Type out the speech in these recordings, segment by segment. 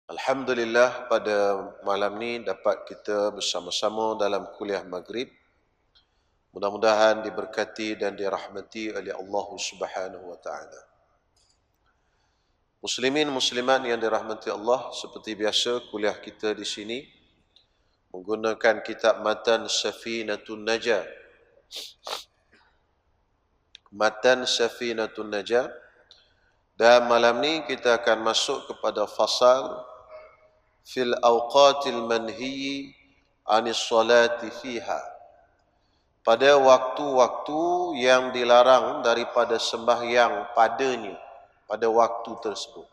Alhamdulillah, pada malam ni dapat kita bersama-sama dalam kuliah maghrib. Mudah-mudahan diberkati dan dirahmati oleh Allah Subhanahu wa taala. Muslimin muslimat yang dirahmati Allah, seperti biasa kuliah kita di sini menggunakan kitab Matan Safinatun Najah. Matan Safinatun Najah. Dan malam ni kita akan masuk kepada fasal fil awqatil manhiyi anis salati fiha, pada waktu-waktu yang dilarang daripada sembahyang padanya, pada waktu tersebut.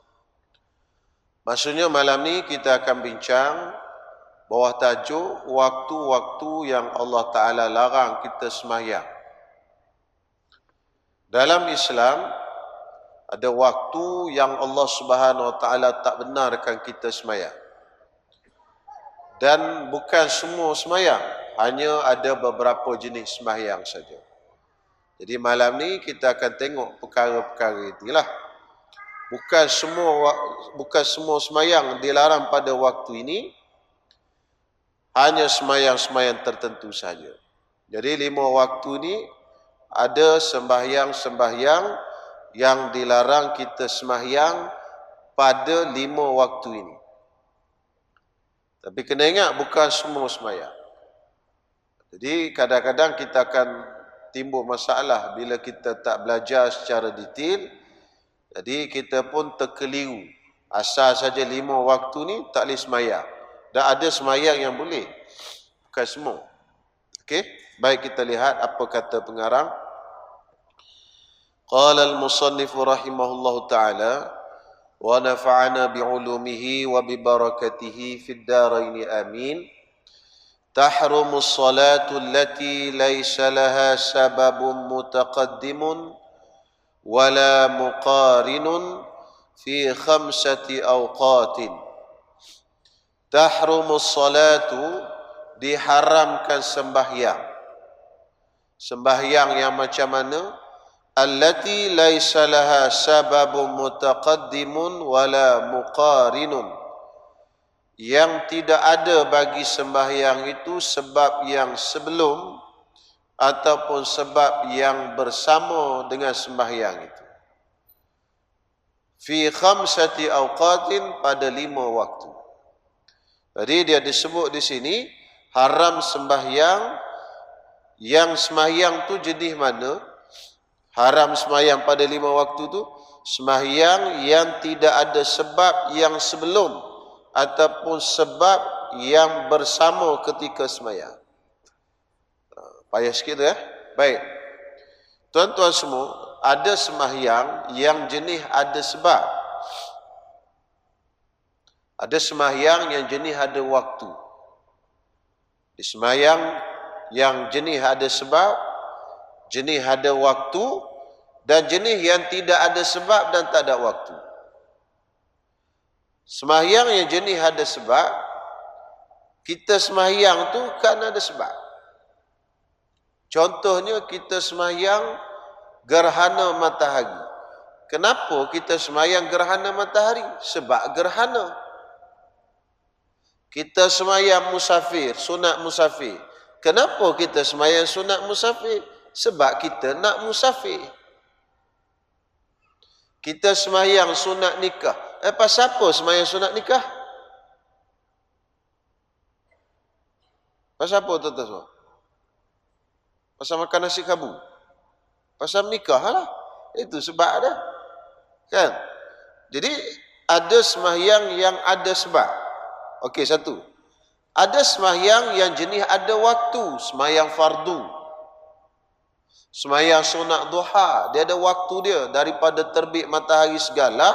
Maksudnya malam ni kita akan bincang bawah tajuk waktu-waktu yang Allah Ta'ala larang kita sembahyang. Dalam Islam ada waktu yang Allah Subhanahu Wa Ta'ala tak benarkan kita sembahyang. Dan bukan semua sembahyang, hanya ada beberapa jenis sembahyang saja. Jadi malam ni kita akan tengok perkara-perkara itulah. Bukan semua sembahyang dilarang pada waktu ini, hanya sembahyang-sembahyang tertentu saja. Jadi 5 waktu ni ada sembahyang-sembahyang yang dilarang kita sembahyang pada 5 waktu ini. Tapi kena ingat, bukan semua sembahyang. Jadi kadang-kadang kita akan timbul masalah bila kita tak belajar secara detail. Jadi kita pun terkeliru. Asal saja 5 waktu ni tak boleh sembahyang. Dan ada sembahyang yang boleh, bukan semua. Okey, baik, kita lihat apa kata pengarang. Qala al-musannif rahimahullahu ta'ala wa nafa'ana bi'ulumihi wa bibarakatihi fid darain amin. Tahrumu as-salatu allati laysa laha sababun mutaqaddimun wala muqarinun fi 5 awqatin. Tahrumu as-salatu, diharamkan sembahyang. Sembahyang yang macam mana? Allati laisa laha sababun mutaqaddimun wala muqarinun, yang tidak ada bagi sembahyang itu sebab yang sebelum ataupun sebab yang bersama dengan sembahyang itu. Fi 5 awqatin, pada 5 waktu. Jadi dia disebut di sini haram sembahyang. Yang sembahyang tu jenis mana? Haram sembahyang pada 5 waktu tu sembahyang yang tidak ada sebab yang sebelum ataupun sebab yang bersama ketika sembahyang. Payah sikit tu ya. Baik. Tuan-tuan semua, ada sembahyang yang jenis ada sebab. Ada sembahyang yang jenis ada waktu. Di sembahyang yang jenis ada sebab, jenis ada waktu, dan jenis yang tidak ada sebab dan tak ada waktu. Sembahyang yang jenis ada sebab, kita sembahyang tu kan ada sebab. Contohnya kita sembahyang gerhana matahari. Kenapa kita sembahyang gerhana matahari? Sebab gerhana. Kita sembahyang musafir, sunat musafir. Kenapa kita sembahyang sunat musafir? Sebab kita nak musafir. Kita sembahyang sunat nikah. Pasal apa sembahyang sunat nikah? Pasal apa tuan-tuan semua? Pasal makan nasi kabu? Pasal nikah lah. Itu sebab ada. Kan? Jadi ada sembahyang yang ada sebab. Okey, satu. Ada sembahyang yang jenis ada waktu. Sembahyang fardu. Sembahyang sunat duha, dia ada waktu dia, daripada terbit matahari segala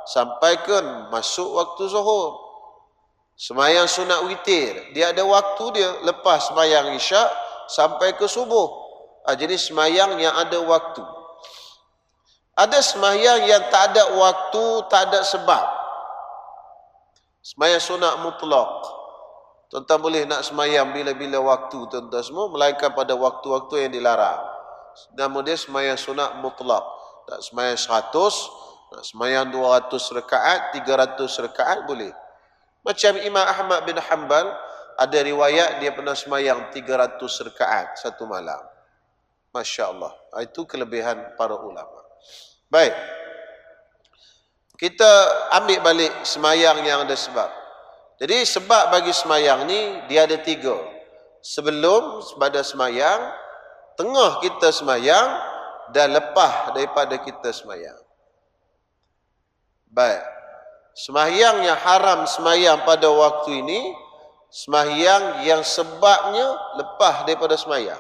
sampai ke masuk waktu zuhur. Sembahyang sunat witir, dia ada waktu dia, lepas sembahyang isyak sampai ke subuh. Jadi sembahyang yang ada waktu. Ada sembahyang yang tak ada waktu, tak ada sebab. Sembahyang sunat mutlak. Tuan-tuan boleh nak sembahyang bila-bila waktu tuan-tuan semua, melainkan pada waktu-waktu yang dilarang. Nama dia sembahyang sunat mutlak. Nak sembahyang 100, nak sembahyang 200 rakaat, 300 rakaat boleh. Macam Imam Ahmad bin Hanbal, ada riwayat dia pernah semayang 300 rakaat satu malam. Masya Allah. Itu kelebihan para ulama. Baik. Kita ambil balik semayang yang ada sebab. Jadi sebab bagi semayang ni dia ada 3. Sebelum pada semayang, tengah kita semayang, dan lepas daripada kita semayang. Baik. Sembahyang yang haram sembahyang pada waktu ini, sembahyang yang sebabnya lepas daripada sembahyang.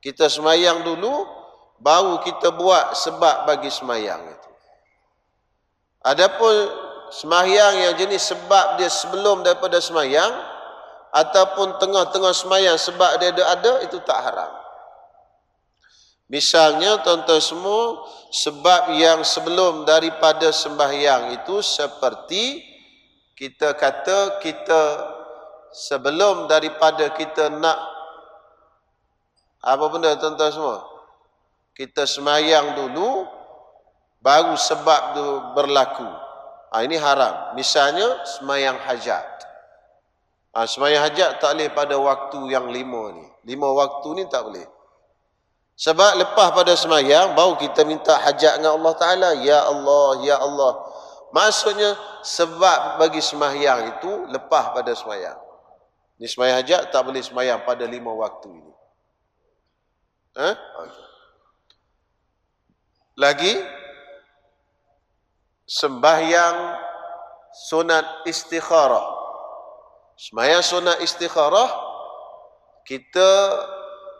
Kita sembahyang dulu, baru kita buat sebab bagi sembahyang itu. Adapun sembahyang yang jenis sebab dia sebelum daripada sembahyang, ataupun tengah-tengah sembahyang sebab dia ada, itu tak haram. Misalnya tuan-tuan semua, sebab yang sebelum daripada sembahyang itu seperti kita kata kita sebelum daripada kita nak apa benda tuan-tuan semua, kita sembahyang dulu baru sebab tu berlaku. Ini haram. Misalnya sembahyang hajat. Sembahyang hajat tak boleh pada waktu yang 5 ni. 5 waktu ni tak boleh. Sebab lepas pada semayang, baru kita minta hajat dengan Allah Ta'ala. Ya Allah, Ya Allah. Maksudnya, sebab bagi semayang itu, lepas pada semayang. Ini semayang hajat, tak boleh semayang pada 5 waktu ini. Okay. Lagi, sembahyang sunat istikharah. Semayang sunat istikharah, kita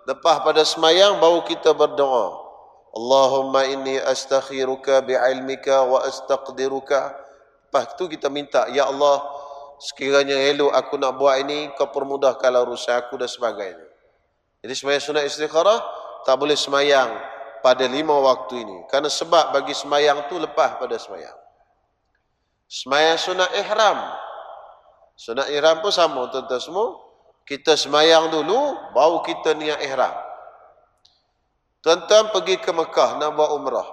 lepas pada semayang baru kita berdoa. Allahumma inni astakhiruka bi'ilmika wa astaqdiruka. Lepas tu kita minta, Ya Allah, sekiranya elok aku nak buat ini, kau permudahkanlah urusan aku dan sebagainya. Jadi semayang sunat istikharah tak boleh semayang pada 5 waktu ini. Kerana sebab bagi semayang tu lepas pada semayang. Semayang sunat ihram. Sunat ihram pun sama tuan-tuan semua. Kita semayang dulu, baru kita niat ihram. Tuan-tuan pergi ke Mekah nak buat umrah.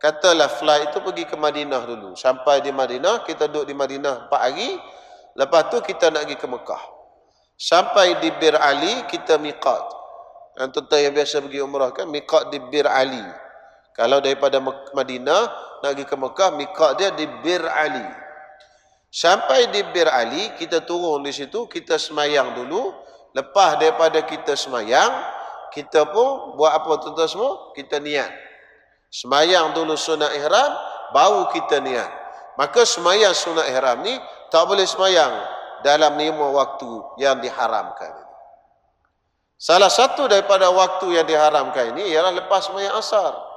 Katalah flight itu pergi ke Madinah dulu. Sampai di Madinah, kita duduk di Madinah 4 hari. Lepas tu kita nak pergi ke Mekah. Sampai di Bir Ali, kita miqat. Tuan-tuan yang biasa pergi umrah kan, miqat di Bir Ali. Kalau daripada Madinah, nak pergi ke Mekah, miqat dia di Bir Ali. Sampai di Bir Ali, kita turun di situ, kita semayang dulu. Lepas daripada kita semayang, kita pun buat apa tuan-tuan semua? Kita niat. Semayang dulu sunat ihram, baru kita niat. Maka semayang sunat ihram ni, tak boleh semayang dalam 5 waktu yang diharamkan. Salah satu daripada waktu yang diharamkan ini ialah lepas semayang asar.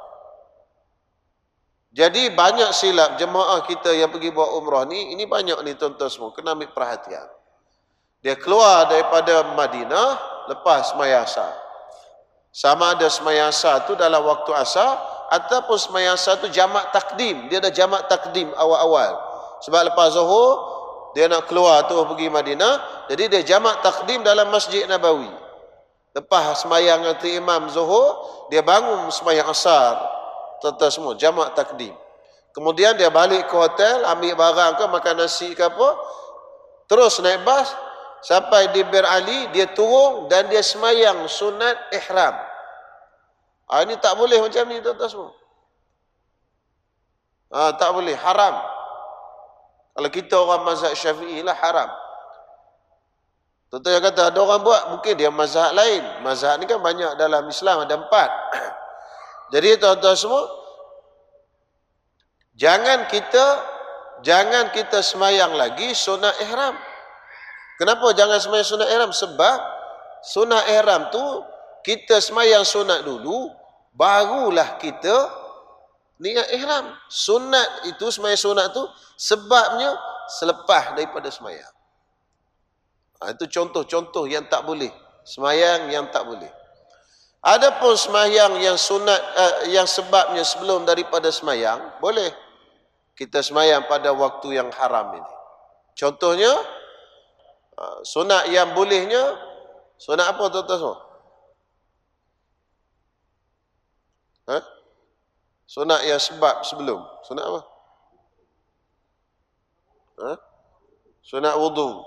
Jadi banyak silap jemaah kita yang pergi buat umrah ni, ini banyak ni tuan-tuan semua, kena ambil perhatian. Dia keluar daripada Madinah lepas semayang asar. Sama ada semayang asar tu dalam waktu asar, ataupun semayang asar tu jamak takdim. Dia ada jamak takdim awal-awal. Sebab lepas Zuhur, dia nak keluar tu pergi Madinah, jadi dia jamak takdim dalam Masjid Nabawi. Lepas semayang nanti Imam Zuhur, dia bangun semayang asar. Tuan-tuan semua, jamak takdim. Kemudian dia balik ke hotel, ambil barang ke, makan nasi ke apa, terus naik bas, sampai di Bir Ali, dia turun dan dia semayang sunat ihram. Ini tak boleh macam ni tuan-tuan semua. Tak boleh, haram. Kalau kita orang mazhab Syafi'i lah haram. Tuan-tuan yang kata ada orang buat, mungkin dia mazhab lain. Mazhab ni kan banyak dalam Islam, ada 4. Jadi tuan-tuan semua, jangan kita semayang lagi sunat ihram. Kenapa jangan semayang sunat ihram? Sebab sunat ihram tu kita semayang sunat dulu, barulah kita niat ihram. Sunat itu, semayang sunat tu sebabnya selepas daripada semayang. Itu contoh-contoh yang tak boleh. Semayang yang tak boleh. Adapun semayang yang sunat, yang sebabnya sebelum daripada semayang, boleh. Kita semayang pada waktu yang haram ini. Contohnya, sunat yang bolehnya, sunat apa tuan-tuan semua? Sunat yang sebab sebelum. Sunat apa? Sunat wudu.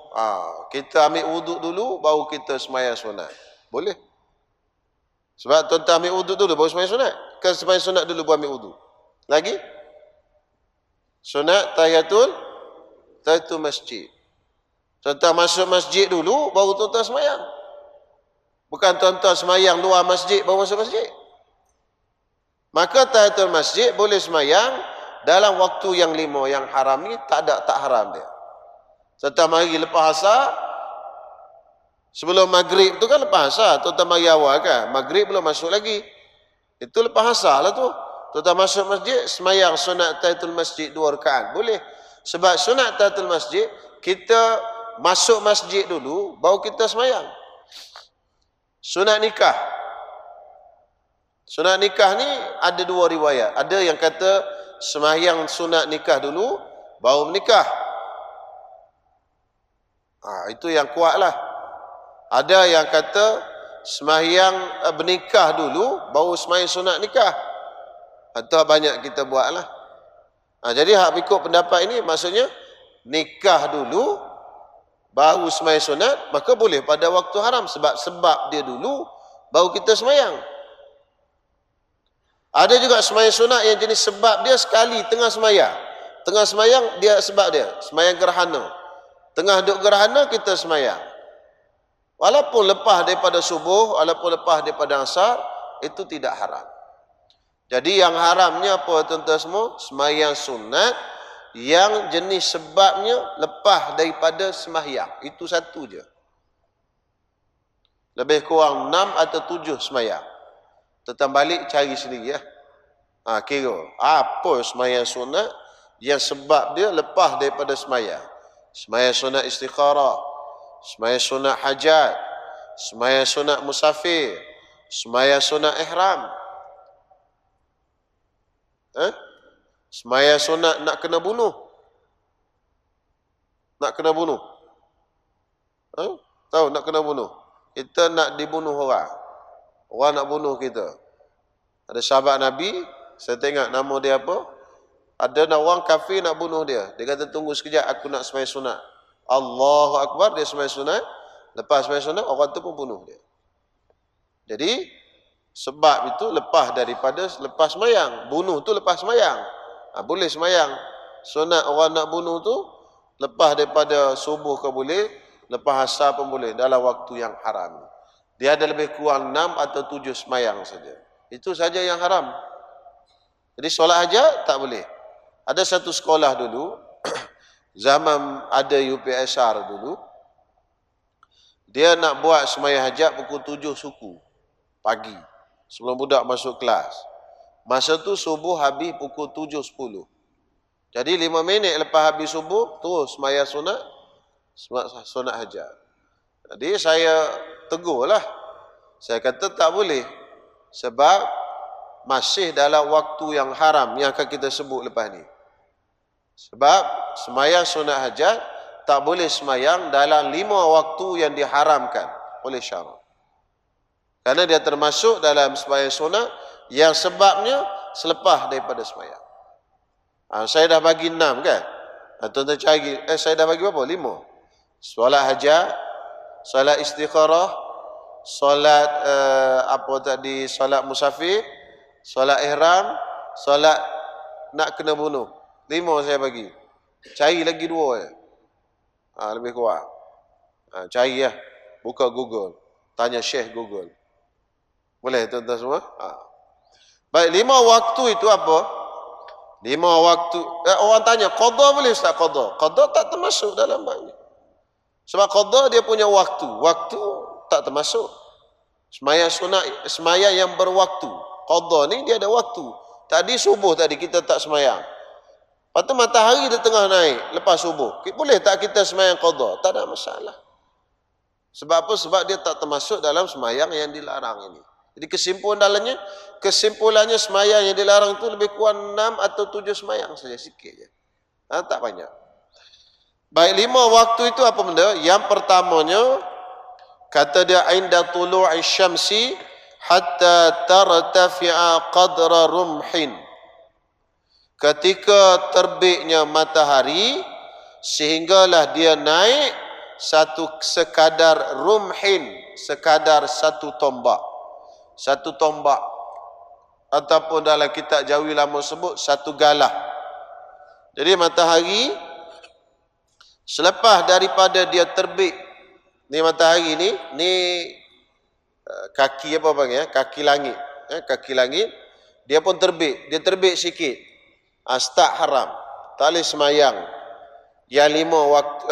Kita ambil wudu dulu, baru kita sembahyang sunat. Boleh. Sebab tuan-tuan ambil wudu dulu, baru sembahyang sunat. Kan sembahyang sunat dulu, baru ambil wudu. Lagi? Sunat tahiyatul masjid. Tuan-tuan masuk masjid dulu, baru tuan-tuan sembahyang. Bukan tuan-tuan sembahyang luar masjid, baru masuk masjid. Maka tahiyatul masjid boleh sembahyang dalam waktu yang 5 yang haram ni, tak haram dia. Tuan-tuan mari lepas asar, sebelum maghrib tu kan lepas asar, tuan-tuan mari awal kan, maghrib belum masuk lagi. Itu lepas asar lah tu. Tuan-tuan masuk masjid, sembahyang sunat tahiyatul masjid 2 rakaat. Boleh. Sebab sunat tahiyatul masjid, kita masuk masjid dulu, baru kita sembahyang. Sunat nikah. Sunat nikah ni ada 2 riwayat. Ada yang kata sembahyang sunat nikah dulu, baru menikah. Itu yang kuat lah. Ada yang kata sembahyang bernikah dulu, baru sembahyang sunat nikah. Atau banyak kita buat lah. Jadi hak ikut pendapat ini, maksudnya nikah dulu, baru sembahyang sunat, maka boleh pada waktu haram. Sebab dia dulu, baru kita sembahyang. Ada juga sembahyang sunat yang jenis sebab dia sekali tengah sembahyang. Tengah sembahyang dia sebab dia, sembahyang gerhana. Tengah duduk gerhana kita sembahyang. Walaupun lepas daripada subuh, walaupun lepas daripada asar, itu tidak haram. Jadi yang haramnya apa tuan-tuan semua? Sembahyang sunat yang jenis sebabnya lepas daripada sembahyang. Itu satu je. Lebih kurang 6 atau 7 sembahyang. Tuan-tuan balik cari sendiri ya. Kira apa sembahyang sunat yang sebab dia lepas daripada sembahyang. Sembahyang sunat istikharah, sembahyang sunat hajat, sembahyang sunat musafir, sembahyang sunat ihram. Sembahyang sunat nak kena bunuh. Nak kena bunuh. Tahu nak kena bunuh. Kita nak dibunuh orang. Orang nak bunuh kita. Ada sahabat Nabi, saya tengok nama dia apa? Ada orang kafir nak bunuh dia. Dia kata tunggu sekejap, aku nak sembahyang sunat. Allahu Akbar, dia sembahyang sunat. Lepas sembahyang sunat, orang tu pun bunuh dia. Jadi sebab itu lepas sembahyang. Bunuh tu lepas sembahyang. Boleh sembahyang sunat orang nak bunuh tu lepas daripada subuh ke boleh, lepas asar pun boleh, dalam waktu yang haram. Dia ada lebih kurang 6 atau 7 sembahyang saja. Itu saja yang haram. Jadi solat hajat tak boleh. Ada satu sekolah dulu, zaman ada UPSR dulu, dia nak buat sembahyang hajat pukul 7 suku pagi, sebelum budak masuk kelas. Masa tu subuh habis pukul 7.10. Jadi 5 minit lepas habis subuh, terus sembahyang sunat hajat. Jadi saya tegur lah. Saya kata tak boleh. Sebab masih dalam waktu yang haram yang akan kita sebut lepas ni. Sebab sembahyang sunat hajat tak boleh sembahyang dalam 5 waktu yang diharamkan oleh syarak. Karena dia termasuk dalam sembahyang sunat yang sebabnya selepas daripada sembahyang. Saya dah bagi 6 kan? Tuan-tuan cari, saya dah bagi berapa? 5. Solat hajat, solat istikharah, solat solat musafir, solat ihram, solat nak kena bunuh. 5 saya bagi. Cari lagi 2 je. Lebih kurang. Cari lah. Buka Google. Tanya Syekh Google. Boleh tuan-tuan semua? Baik, 5 waktu itu apa? 5 waktu. Orang tanya, qada boleh Ustaz? Qada tak termasuk dalam bab ni. Sebab qada dia punya waktu. Waktu tak termasuk. Sembahyang sunat, sembahyang yang berwaktu. Qada ni dia ada waktu. Tadi subuh tadi kita tak sembahyang. Lepas tu matahari dia tengah naik lepas subuh. Boleh tak kita sembahyang qada? Tak ada masalah. Sebab apa? Sebab dia tak termasuk dalam sembahyang yang dilarang ini. Jadi kesimpulannya sembahyang yang dilarang itu lebih kurang 6 atau 7 sembahyang saja, sikit je. Tak banyak. Baik, 5 waktu itu apa benda? Yang pertamanya, kata dia inda tulu'i syamsi hatta tartafi'a qadra rumhin. Ketika terbitnya matahari sehinggalah dia naik sekadar rumhin, sekadar satu tombak. Satu tombak, ataupun dalam kitab Jawi lama sebut satu galah. Jadi matahari selepas daripada dia terbit, ni matahari ni kaki apa panggil, kaki langit, kaki langit, dia pun terbit, dia terbit sikit, start haram, tak boleh semayang. Yang 5 waktu,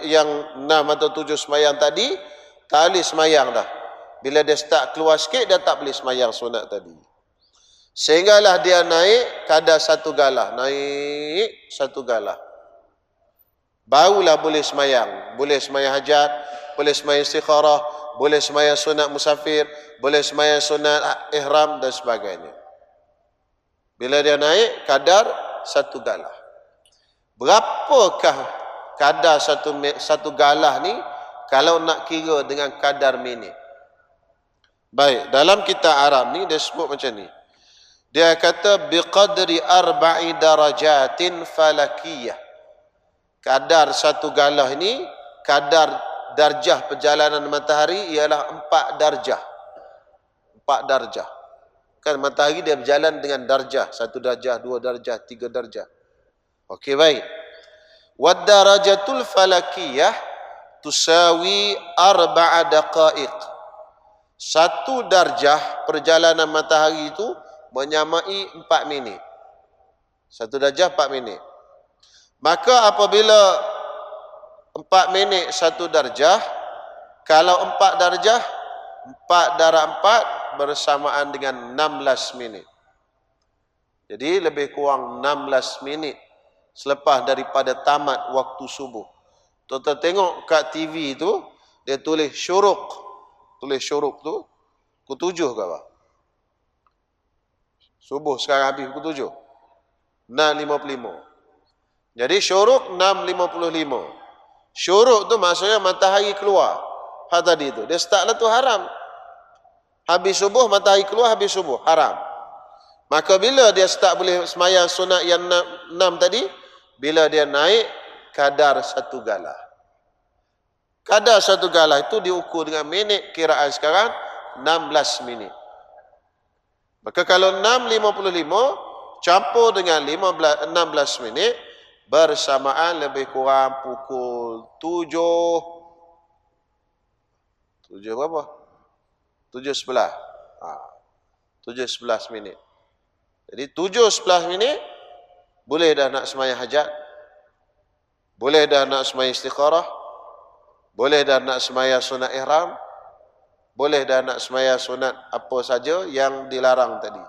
yang 6 atau 7 semayang tadi tak boleh semayang dah. Bila dia start keluar sikit, dia tak boleh semayang sunat tadi. Sehinggalah dia naik kadar satu galah, naik satu galah, barulah boleh semayang. Boleh semayang hajat, boleh semayang istikharah, boleh semayang sunat musafir, boleh semayang sunat ihram dan sebagainya. Bila dia naik kadar satu galah. Berapakah kadar satu galah ni kalau nak kira dengan kadar minit? Baik, dalam kitab Arab ni dia sebut macam ni. Dia kata biqadri 4 darajatin falakiyah. Kadar satu galah ini, kadar darjah perjalanan matahari ialah 4 darjah. 4 darjah. Kan matahari dia berjalan dengan darjah, 1 darjah, 2 darjah, 3 darjah. Okey, baik. Wad darajatul falakiyah tusawi 4 daqaiq. 1 darjah perjalanan matahari itu menyamai 4 minit. 1 darjah 4 minit. Maka apabila 4 minit 1 darjah, kalau 4 darjah, 4 darab 4 bersamaan dengan 16 minit. Jadi lebih kurang 16 minit selepas daripada tamat waktu subuh. Tuan-tuan tengok kat TV tu, dia tulis syuruk. Tulis syuruk tu pukul 7 ke apa? Subuh sekarang habis pukul 7. 6.55. Jadi syuruk 6.55. Syuruk tu maksudnya matahari keluar. Tadi tu. Dia start lah tu haram. Habis subuh, matahari keluar, habis subuh. Haram. Maka bila dia start boleh semayang sunat yang 6 tadi, bila dia naik kadar 1 galah. Kadar 1 galah itu diukur dengan minit, kiraan sekarang 16 minit. Maka kalau 6.55 campur dengan 16 minit, bersamaan lebih kurang pukul 7 berapa? 7.11. 7.11 minit. Jadi 7.11 minit boleh dah nak semayang hajat, boleh dah nak semayang istikharah, boleh dah nak semayang sunat ihram, boleh dah nak semayang sunat apa saja yang dilarang tadi.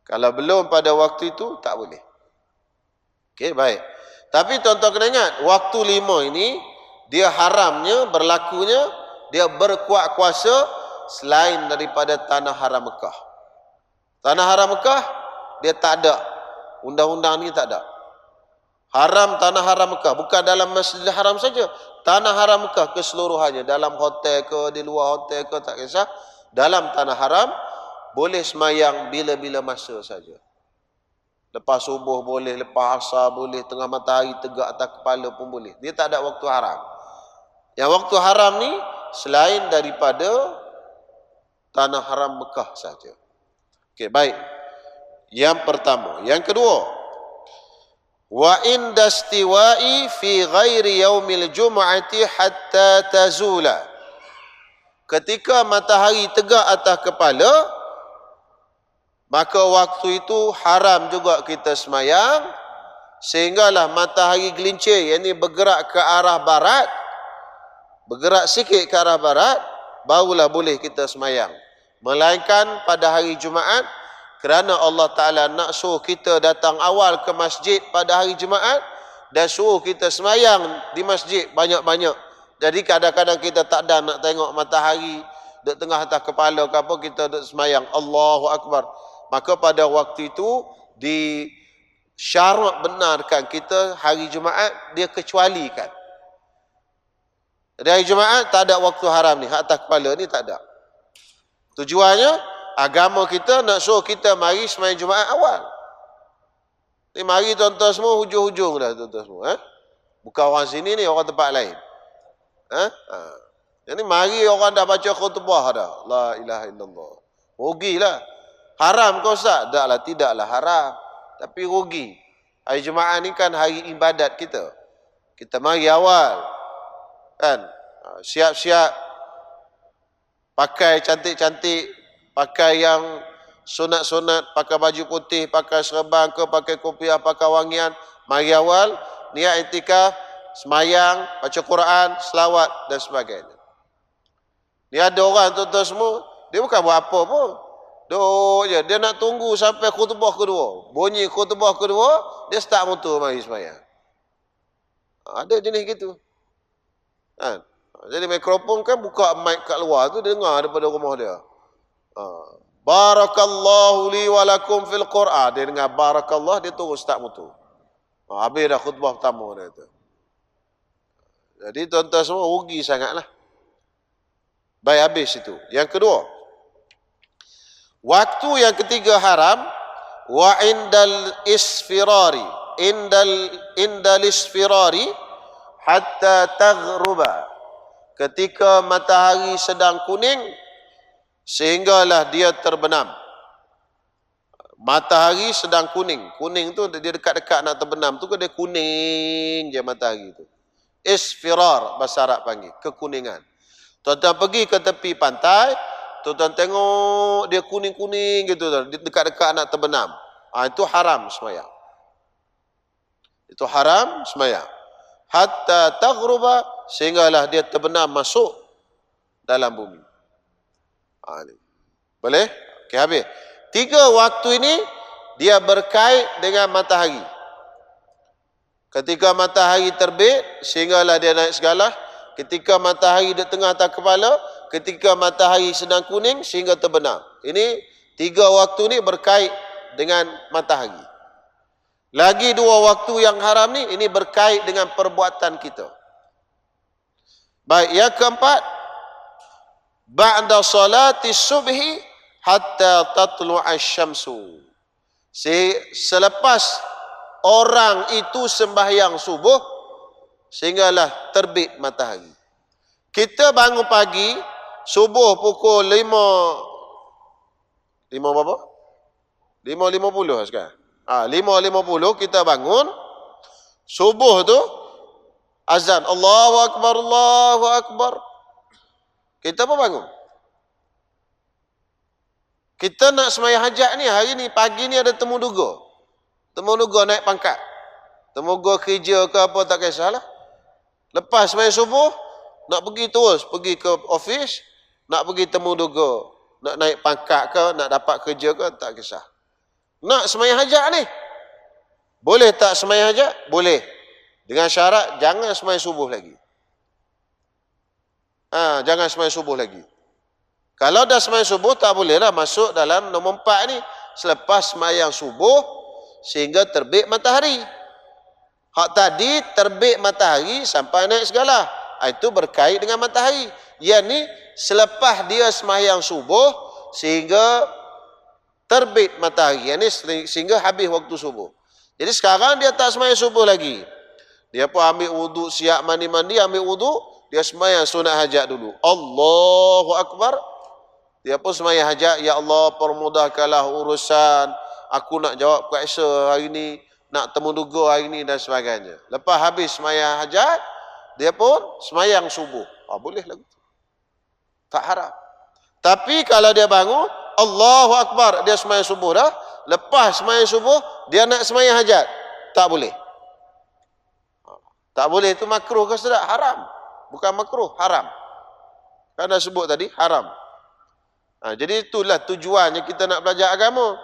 Kalau belum pada waktu itu, tak boleh. Okey, baik. Tapi tuan-tuan kena ingat, waktu 5 ini, dia haramnya, berlakunya, dia berkuat kuasa selain daripada tanah haram Mekah. Tanah haram Mekah, dia tak ada. Undang-undang ni tak ada. Haram tanah haram Mekah, bukan dalam Masjidil Haram saja. Tanah haram Mekah keseluruhannya, dalam hotel ke, di luar hotel ke, tak kisah. Dalam tanah haram, boleh semayang bila-bila masa saja. Lepas subuh boleh, lepas asar boleh, tengah matahari tegak atas kepala pun boleh. Dia tak ada waktu haram. Yang waktu haram ni, selain daripada tanah haram Mekah saja. Okey, baik. Yang pertama. Yang kedua, wa inda istiwa'i fi ghairi yaumil jum'ati hatta tazula. Ketika matahari tegak atas kepala, maka waktu itu haram juga kita semayang, sehinggalah matahari gelincir, yang ini bergerak ke arah barat, bergerak sikit ke arah barat, barulah boleh kita semayang. Melainkan pada hari Jumaat, kerana Allah Ta'ala nak suruh kita datang awal ke masjid pada hari Jumaat dan suruh kita semayang di masjid banyak-banyak. Jadi kadang-kadang kita tak ada nak tengok matahari duduk tengah atas kepala ke apa, kita duduk semayang. Allahu Akbar. Maka pada waktu itu disyarat benarkan kita hari Jumaat dia kecualikan. Jadi hari Jumaat tak ada waktu haram ni, atas kepala ni tak ada. Tujuannya agama kita nak suruh kita mari semayang Jumaat awal. Ni mari tuan-tuan semua hujung-hujung dah tuan-tuan semua. Bukan orang sini ni, orang tempat lain. Yang ni mari orang dah baca khutbah dah. La ilaha illallah. Rugilah. Haram kau Ustaz? Tidaklah haram. Tapi rugi. Hari Jumaat ni kan hari ibadat kita. Kita mari awal. Kan? Siap-siap. Pakai cantik-cantik. Pakai yang sunat-sunat. Pakai baju putih. Pakai serban ke. Pakai kopiah. Pakai wangian. Mari awal. Niat iktikaf. Semayang. Baca Quran. Selawat dan sebagainya. Ni ada orang tuan-tuan semua. Dia bukan buat apa pun. Duk je. Dia nak tunggu sampai khutbah kedua. Bunyi khutbah kedua, dia start motor mari semayang. Ada jenis gitu. Kan? Jadi mikrofon kan buka mic kat luar tu, dia dengar daripada rumah dia. Barakallahu li walakum fil Qur'an. Dia dengar barakallah, dia terus start motor. Habis dah khutbah pertama dia tu. Jadi tuan-tuan semua rugi sangatlah. Baik, habis itu. Yang kedua, waktu yang ketiga haram, wa indal isfirari, indal isfirari hatta taghruba. Ketika matahari sedang kuning sehinggalah dia terbenam. Matahari sedang kuning. Kuning tu dia dekat-dekat nak terbenam tu, dia kuning je matahari tu. Isfirar bahasa Arab panggil, kekuningan. Tuan-tuan pergi ke tepi pantai, tuan-tuan tengok dia kuning-kuning gitu, dekat-dekat nak terbenam. Itu haram semayang. Itu haram semayang. Hatta taghruba, sehinggalah dia terbenam masuk dalam bumi. Boleh? Okey, habis. 3 waktu ini dia berkait dengan matahari. Ketika matahari terbit, sehinggalah dia naik segala. Ketika matahari di tengah atas kepala, ketika matahari sedang kuning sehingga terbenam. Ini 3 waktu ni berkait dengan matahari. Lagi 2 waktu yang haram ni, ini berkait dengan perbuatan kita. Baik, yang keempat, ba'da salati subhi hatta tatlu'a syamsu. Selepas orang itu sembahyang subuh, sehinggalah terbit matahari. Kita bangun pagi, subuh pukul 5 berapa? 5.50 sekarang. 5.50 kita bangun. Subuh tu azan, Allahu Akbar, Allahu Akbar. Kita pun bangun. Kita nak sembahyang hajat ni, hari ni, pagi ni ada temu duga. Temu duga naik pangkat. Temu duga kerja ke apa tak kisahlah. Lepas sembahyang subuh, nak pergi terus, pergi ke office, nak pergi temu duga, nak naik pangkat ke, nak dapat kerja ke, tak kisah. Nak sembahyang hajat ni, boleh tak sembahyang hajat? Boleh. Dengan syarat, jangan sembahyang subuh lagi. Jangan sembahyang subuh lagi. Kalau dah sembahyang subuh, tak bolehlah masuk dalam nombor 4 ni. Selepas sembahyang subuh, sehingga terbit matahari. Hak tadi terbit matahari sampai naik segala. Itu berkait dengan matahari. Yang ni selepas dia sembahyang subuh sehingga terbit matahari. Yang ni sehingga habis waktu subuh. Jadi sekarang dia tak sembahyang subuh lagi. Dia pun ambil wuduk, siap mandi-mandi, ambil wuduk, dia sembahyang sunat hajat dulu. Allahu Akbar. Dia pun sembahyang hajat, ya Allah permudahkanlah urusan. Aku nak jawab kuasa hari ni, nak temu duga hari ni dan sebagainya. Lepas habis sembahyang hajat, dia pun sembahyang subuh. Boleh lagu tu. Tak haram. Tapi kalau dia bangun, Allahu Akbar, dia sembahyang subuh dah. Lepas sembahyang subuh, dia nak sembahyang hajat. Tak boleh. Tak boleh, itu makruh ke tidak? Haram. Bukan makruh, haram. Kan dah sebut tadi, haram. Jadi itulah tujuannya kita nak belajar agama.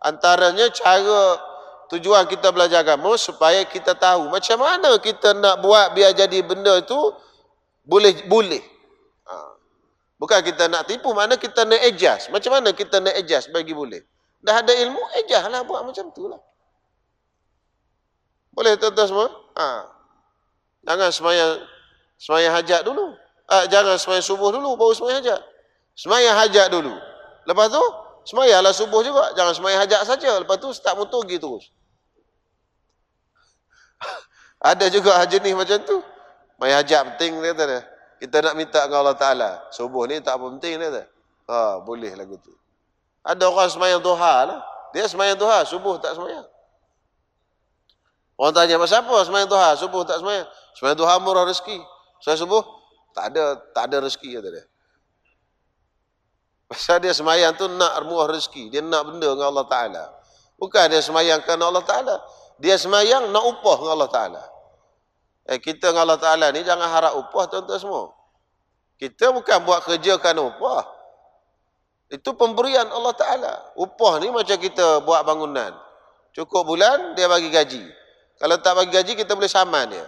Antaranya cara tujuan kita belajar agama supaya kita tahu macam mana kita nak buat biar jadi benda itu boleh. Bukan kita nak tipu, mana kita nak adjust. Macam mana kita nak adjust bagi boleh. Dah ada ilmu, adjust lah buat macam tu lah. Boleh tuan-tuan semua? Jangan sembahyang hajat dulu. Jangan sembahyang subuh dulu baru sembahyang hajat. Sembahyang hajat dulu. Lepas tu sembahyanglah subuh juga. Jangan sembahyang hajat saja. Lepas tu start motor pergi terus. Ada juga jenis macam tu. Mai hajat penting dia kata dia. Kita nak minta dengan Allah Ta'ala. Subuh ni tak apa penting dia kata. Boleh lagu tu. Ada orang semayang duha lah. Dia semayang duha, subuh tak semayang. Orang tanya, pasal apa semayang duha, subuh tak semayang? Semayang duha murah rezeki. Semayang subuh, tak ada rezeki kata dia. Pasal dia semayang tu nak murah rezeki. Dia nak benda dengan Allah Ta'ala. Bukan dia semayang kerana Allah Ta'ala. Dia semayang nak upah dengan Allah Ta'ala. Kita dengan Allah Ta'ala ni jangan harap upah tuan-tuan semua. Kita bukan buat kerja kerana upah. Itu pemberian Allah Ta'ala. Upah ni macam kita buat bangunan. Cukup bulan, dia bagi gaji. Kalau tak bagi gaji, kita boleh saman dia.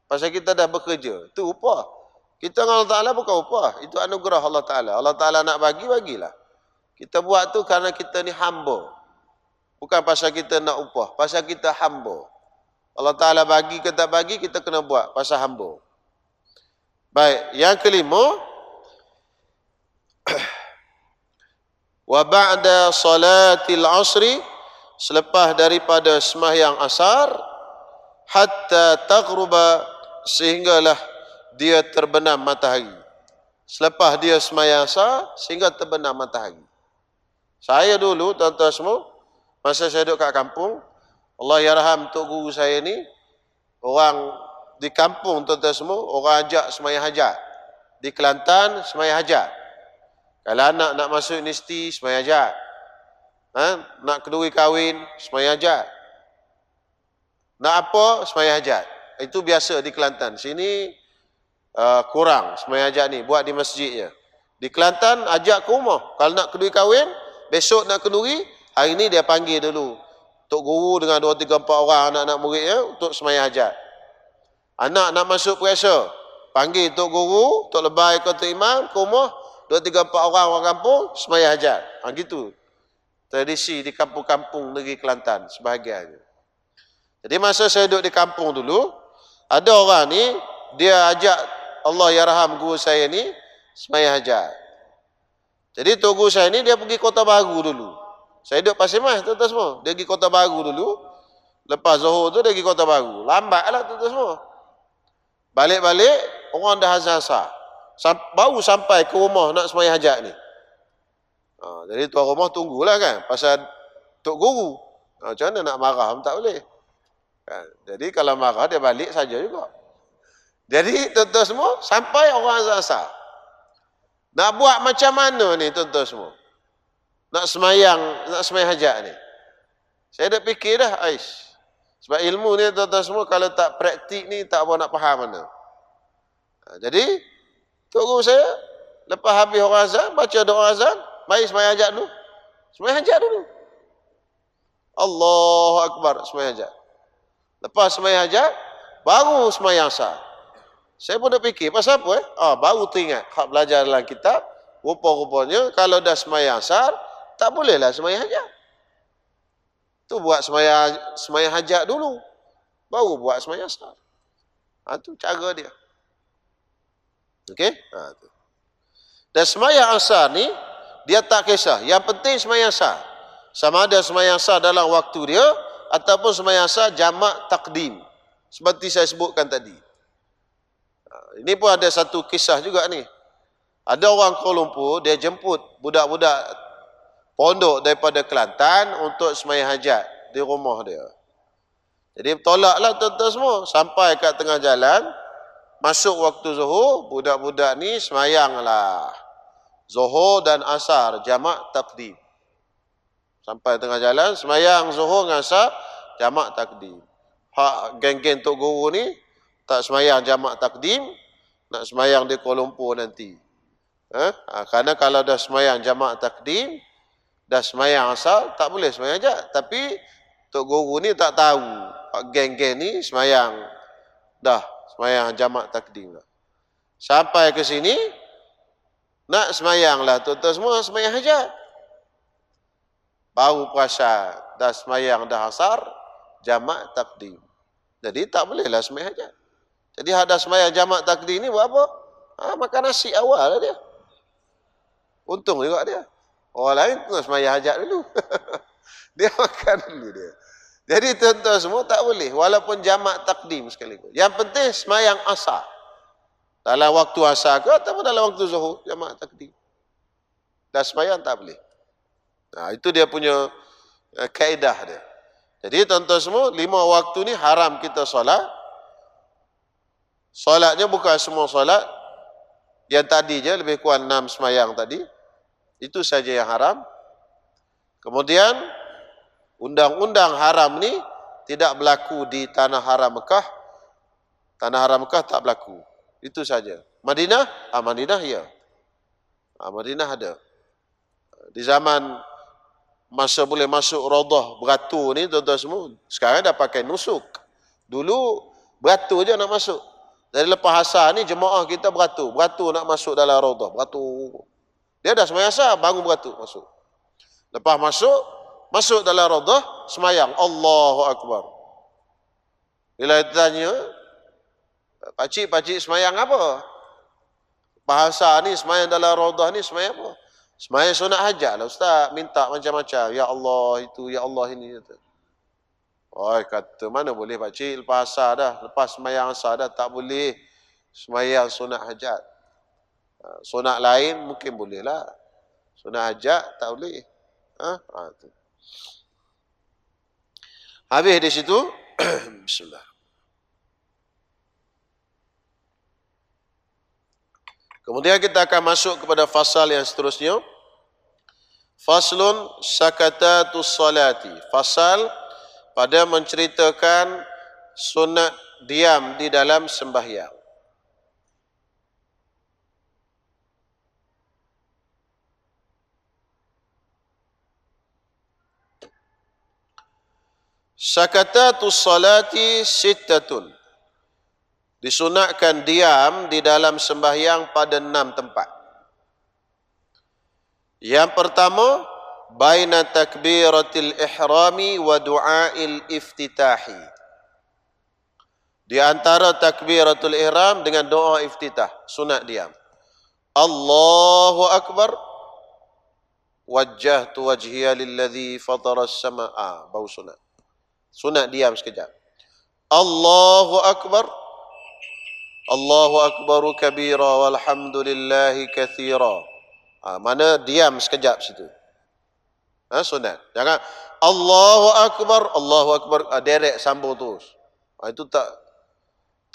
Pasal kita dah bekerja. Itu upah. Kita dengan Allah Ta'ala bukan upah. Itu anugerah Allah Ta'ala. Allah Ta'ala nak bagi, bagilah. Kita buat tu kerana kita ni hamba. Bukan pasal kita nak upah. Pasal kita hamba. Allah Ta'ala bagi ke tak bagi, kita kena buat. Pasal hamba. Baik. Yang kelima. Wa ba'da salatil asri. Selepas daripada sembahyang asar. Hatta taghruba. Sehinggalah dia terbenam matahari. Selepas dia sembahyang asar. Sehingga terbenam matahari. Saya dulu, tuan-tuan semua. Masa saya duduk kat kampung. Allah yarham tok guru saya ni, orang di kampung tuan-tuan semua, orang ajak sembahyang hajat. Di Kelantan, sembahyang hajat. Kalau anak nak masuk universiti, sembahyang hajat. Nak keduri kahwin, sembahyang hajat. Nak apa, sembahyang hajat. Itu biasa di Kelantan. Sini kurang sembahyang hajat ni, buat di masjid je. Di Kelantan, ajak ke rumah. Kalau nak keduri kahwin, besok nak keduri, hari ni dia panggil dulu. Tok guru dengan 2, 3, 4 orang anak-anak muridnya untuk sembahyang hajat. Anak nak masuk perisa, panggil tok guru, tok lebay ke tok imam ke rumah, 2, 3, 4 orang kampung sembahyang hajat. Gitu. Tradisi di kampung-kampung negeri Kelantan sebahagiannya. Jadi masa saya duduk di kampung dulu, ada orang ni dia ajak, Allah yarham guru saya ni sembahyang hajat. Jadi tok guru saya ni dia pergi Kota Baru dulu. Saya duduk Pasir Mas, tuan-tuan semua. Dia pergi Kota Baru dulu. Lepas Zohor tu, dia pergi Kota Baru. Lambatlah tuan-tuan semua. Balik-balik, orang dah azan asar. Baru sampai ke rumah nak sembahyang hajat ni. Jadi tuan rumah tunggulah kan. Pasal tok guru. Macam mana nak marah pun tak boleh. Kan? Jadi kalau marah, dia balik saja juga. Jadi tuan-tuan semua, sampai orang azan asar. Nak buat macam mana ni tuan-tuan semua? Nak semayang hajat ni. Saya dah fikir dah, Aish. Sebab ilmu ni tuan-tuan semua kalau tak praktik ni tak apa nak faham mana. Jadi tok guru saya lepas habis orang azan, baca doa azan, mari semayang hajat dulu. Semayang hajat dulu. Allahu Akbar, semayang hajat. Lepas semayang hajat, baru semayang asar. Saya pun dah fikir, pasal apa baru teringat hak belajar dalam kitab, rupa-rupanya kalau dah semayang asar, tak bolehlah sembahyang hajat. Tu buat sembahyang hajat dulu. Baru buat sembahyang asar. Tu cara dia. Okey? Tu. Dan sembahyang asar ni, dia tak kisah. Yang penting sembahyang asar. Sama ada sembahyang asar dalam waktu dia, ataupun sembahyang asar jamak takdim. Seperti saya sebutkan tadi. Ini pun ada satu kisah juga ni. Ada orang Kuala Lumpur, dia jemput budak-budak pondok daripada Kelantan untuk sembahyang hajat di rumah dia. Jadi tolaklah tuan-tuan semua. Sampai kat tengah jalan, masuk waktu zuhur, budak-budak ni sembahyanglah zuhur dan asar, jamak takdim. Sampai tengah jalan, sembahyang zuhur dengan asar, jamak takdim. Hak geng-geng tok guru ni, tak sembahyang jamak takdim, nak sembahyang di Kuala Lumpur nanti. Kerana kalau dah sembahyang jamak takdim, dah sembahyang asar, tak boleh sembahyang hajat. Tapi tok guru ni tak tahu. Geng-geng ni sembahyang dah sembahyang jamak takdim lah. Sampai ke sini nak sembahyang lah tuan-tuan semua sembahyang hajat. Baru perasan dah sembahyang dah asar, jamak takdim. Jadi tak bolehlah sembahyang hajat. Jadi ada sembahyang jamak takdim ni buat apa? Makan nasi awal lah dia. Untung juga dia. Orang lain tengah sembahyang hajat dulu. Dia makan dulu dia. Jadi tuan-tuan semua tak boleh. Walaupun jamak takdim sekaligus. Yang penting semayang asar. Dalam waktu asar ke ataupun dalam waktu zuhur. Jamak takdim. Dan semayang tak boleh. Nah, itu dia punya kaedah dia. Jadi tuan-tuan semua, 5 waktu ni haram kita solat. Solatnya bukan semua solat. Yang tadi je lebih kurang 6 semayang tadi. Itu saja yang haram. Kemudian undang-undang haram ni tidak berlaku di tanah haram Mekah. Tanah haram Mekah tak berlaku. Itu saja. Madinah? Madinah ya. Madinah ada. Di zaman masa boleh masuk Raudhah beratur ni tuan-tuan semua, sekarang dah pakai nusuk. Dulu beratur je nak masuk. Dari lepas asar ni jemaah kita beratur. Beratur nak masuk dalam Raudhah. Beratur. Dia dah semayang asar, baru beratur masuk. Lepas masuk dalam Raudhah, semayang. Allahu Akbar. Bila ditanya, pakcik semayang apa? Bahasa ni semayang dalam Raudhah ni semayang apa? Semayang sunat hajat lah Ustaz. Minta macam-macam. Ya Allah itu, Ya Allah ini. Oh, kata mana boleh pakcik lepas asar dah. Lepas semayang asar dah tak boleh semayang sunat hajat. Sunat lain mungkin boleh lah. Sunat hajat tak boleh. Habis di situ. Bismillah. Kemudian kita akan masuk kepada fasal yang seterusnya. Faslun sakatatus salati. Fasal pada menceritakan sunat diam di dalam sembahyang. Sakatatus salati sittatun. Disunatkan diam di dalam sembahyang pada 6 tempat. Yang pertama, baina takbiratil ihrami wa du'ail iftitahi. Di antara takbiratul ihram dengan doa iftitah, sunat diam. Allahu Akbar. Wajjahtu wajhiya lilladzi fatara as-samaa'a. Bau sunat. Sunat diam sekejap. Allahu Akbar. Allahu Akbaru kabira walhamdulillahi kathira. Mana diam sekejap situ. Sunat. Jangan Allahu Akbar, derek sambung terus. Itu tak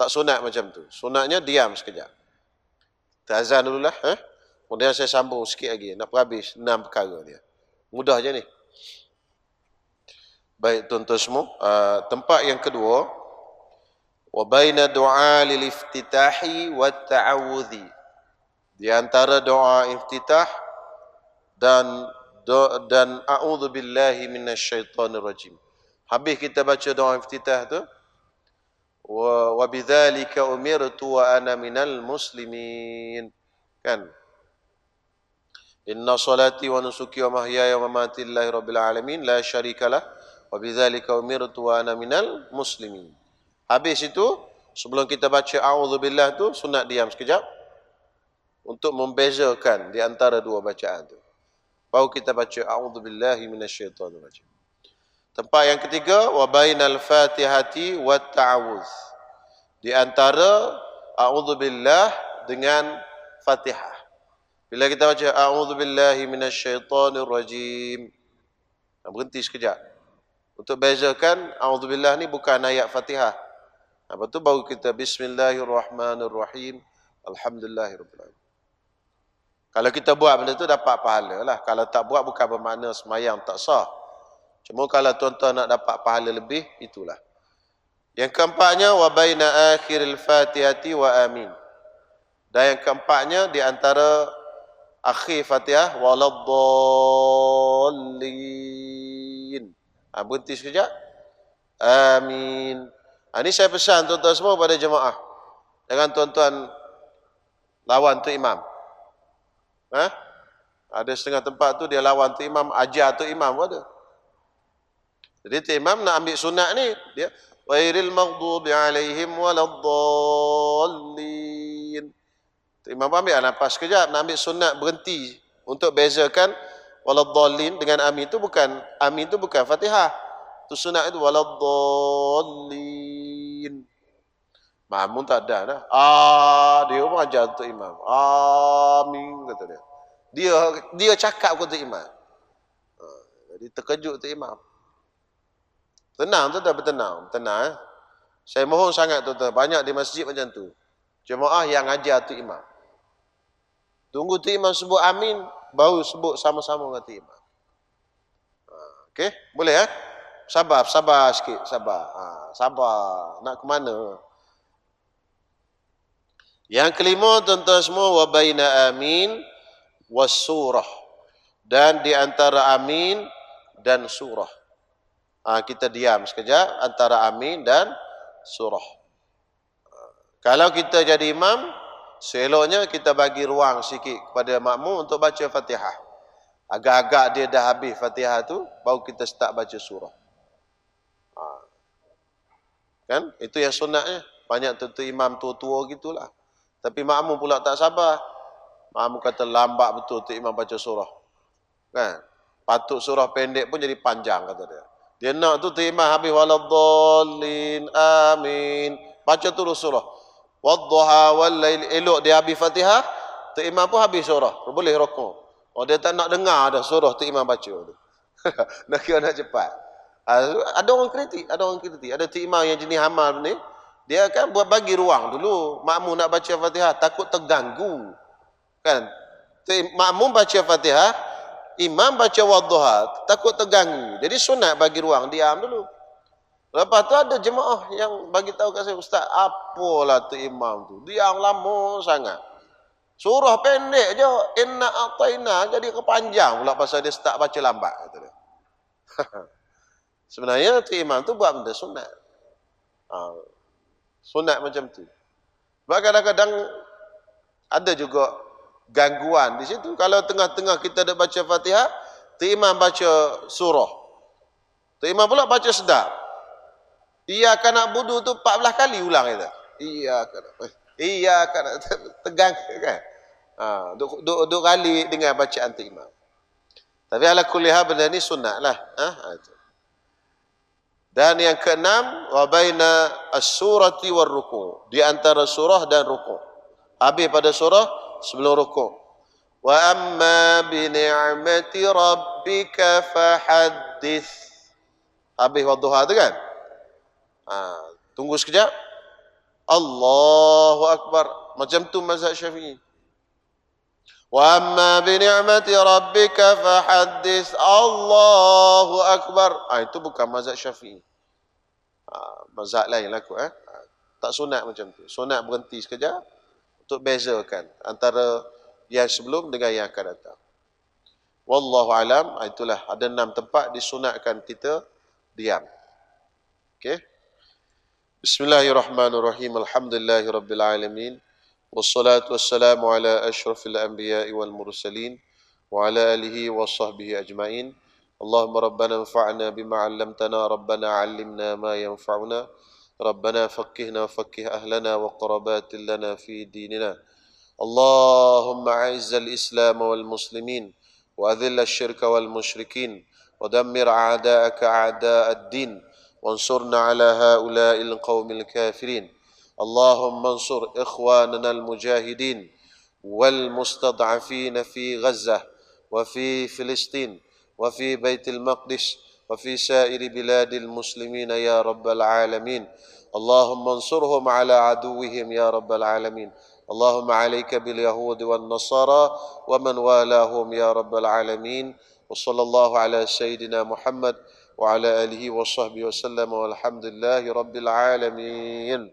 sunat macam tu. Sunatnya diam sekejap. Kita azan dululah. Kemudian saya sambung sikit lagi. Nak habis 6 perkara dia. Mudah je ni. Baik tuan-tuan semua, tempat yang kedua, wa baina du'a lil iftitahi wat ta'awudhi. Di antara doa iftitah dan a'udzu billahi minasyaitonir rajim. Habis kita baca doa iftitah tu, wa bidzalika umirtu wa ana minal muslimin. Kan? Inna salati wa nusuki wa mahyaya wa mamati lillahi rabbil alamin la syarikalah. Wabidzalika umirtu wa ana minal muslimin. Habis itu, sebelum kita baca a'udzubillah tu, sunat diam sekejap untuk membezakan di antara dua bacaan tu. Baru kita baca a'udzubillahi minasyaitonirrajim. Tempat yang ketiga, wa bainal fatihati wat ta'awudz. Di antara a'udzubillah dengan Fatihah. Bila kita baca a'udzubillahi minasyaitonirrajim, berhenti sekejap. Untuk bezakan, a'udzubillah ni bukan ayat Fatihah. Lepas tu baru kita bismillahirrahmanirrahim. Alhamdulillahirrahmanirrahim. Kalau kita buat benda tu dapat pahala lah. Kalau tak buat bukan bermakna semayang tak sah. Cuma kalau tuan-tuan nak dapat pahala lebih, itulah. Yang keempatnya, wa baina akhiril fatihati wa amin. Dan yang keempatnya, di antara akhir Fatihah, waladdallin. Berhenti sekejap. Amin. Ini saya pesan tuan-tuan semua pada jemaah. Jangan tuan-tuan lawan tu imam. Ada setengah tempat tu dia lawan tu imam, ajar tu imam pun ada. Jadi tu imam nak ambil sunat ni, dia ghairil maghdubi alaihim waladdallin. Tu imam pun ambil nafas sekejap, nak ambil sunat berhenti untuk bezakan waladdallin dengan amin tu bukan Fatihah. Tu sunat itu waladdallin. Makmum tak ada dah. Dia pun ajar untuk imam. Amin kata dia. Dia cakap untuk imam. Jadi terkejut untuk imam. Tenang tu dah bertenang. Tenang. Saya mohon sangat tuan-tuan. Banyak di masjid macam tu. Jemaah yang ajar tu imam. Tunggu tu imam sebut amin. Baru sebut sama-sama dengan tu imam. Okey? Boleh Sabar sikit. Sabar. Sabar. Nak ke mana? Yang kelima tuan-tuan semua. Wa baina amin was surah. Dan di antara amin dan surah. Kita diam sekejap antara amin dan surah. Kalau kita jadi imam, seloknya kita bagi ruang sikit kepada makmum untuk baca Fatihah. Agak-agak dia dah habis Fatihah tu, baru kita start baca surah. Kan? Itu yang sunatnya. Banyak tentu imam tua-tua gitulah. Tapi makmum pula tak sabar. Makmum kata lambat betul tu imam baca surah. Kan? Patut surah pendek pun jadi panjang kata dia. Dia nak tu imam habis waladdallin amin. Baca terus surah. Wadduha wallail, elok dia habis Fatihah, tu imam pun habis surah. Boleh rukuk. Dia tak nak dengar dah surah tu imam baca tu. Nak kira nak cepat. Ada orang kritik, Ada tu imam yang jenis hamal ni, dia akan buat bagi ruang dulu. Makmum nak baca Fatihah takut terganggu. Kan? Makmum baca Fatihah, imam baca wadduha, takut terganggu. Jadi sunat bagi ruang, diam dulu. Lepas tu ada jemaah yang bagi tahu kat saya, Ustaz, apalah tu imam tu? Diam lama sangat. Surah pendek je, inna a'taina, jadi kepanjang pula pasal dia start baca lambat kata dia. Sebenarnya tu imam tu buat benda sunat. Sunat macam tu. Sebab kadang-kadang ada juga gangguan di situ. Kalau tengah-tengah kita ada baca Fatihah, tu imam baca surah. Tu imam pula baca sedap. Iyyaka na'budu tu 14 kali ulang kita. Iyyaka tegang kan. Duk kali dengan bacaan tu imam. Tapi ala kulli hal benda ni sunatlah. Itu. Dan yang keenam, wa baina as-surati war ruku'. Di antara surah dan ruku'. Habis pada surah sebelum ruku'. Wa amma bi ni'mati rabbika fahaddits. Habis wadduha tu kan? Tunggu sekejap. Allahu Akbar. Macam tu mazhab Syafi'i. Wa amma bi ni'mati rabbika fahaddits. Allahu Akbar. Itu bukan mazhab Syafi'i. Mazhab lain lah kot. Tak sunat macam tu. Sunat berhenti sekejap untuk bezakan antara yang sebelum dengan yang akan datang. Wallahu alam. Itulah ada 6 tempat disunatkan kita diam. Okey. Bismillahirrahmanirrahim. Alhamdulillahirabbil alamin. Wassalatu wassalamu ala asyrafil anbiya'i wal mursalin wa ala alihi wa sahbihi ajma'in. Allahumma rabbana anfa'na bima 'allamtana, rabbana 'allimna ma yanfa'una, rabbana faqqihna faqqih ahlana wa qarabatil lana fi dinina. Allahumma 'izzal islam wal muslimin wa adhill asy-syirka wal musyrikin wa dammir a'da'aka a'da'ad din وانصرنا على هؤلاء القوم الكافرين. اللهم انصر إخواننا المجاهدين والمستضعفين في غزة وفي فلسطين وفي بيت المقدس وفي سائر بلاد المسلمين يا رب العالمين. اللهم انصرهم على عدوهم يا رب العالمين. اللهم عليك باليهود والنصارى ومن والاهم يا رب العالمين. وصلى الله على سيدنا محمد وعلى آله وصحبه وسلم والحمد لله رب العالمين.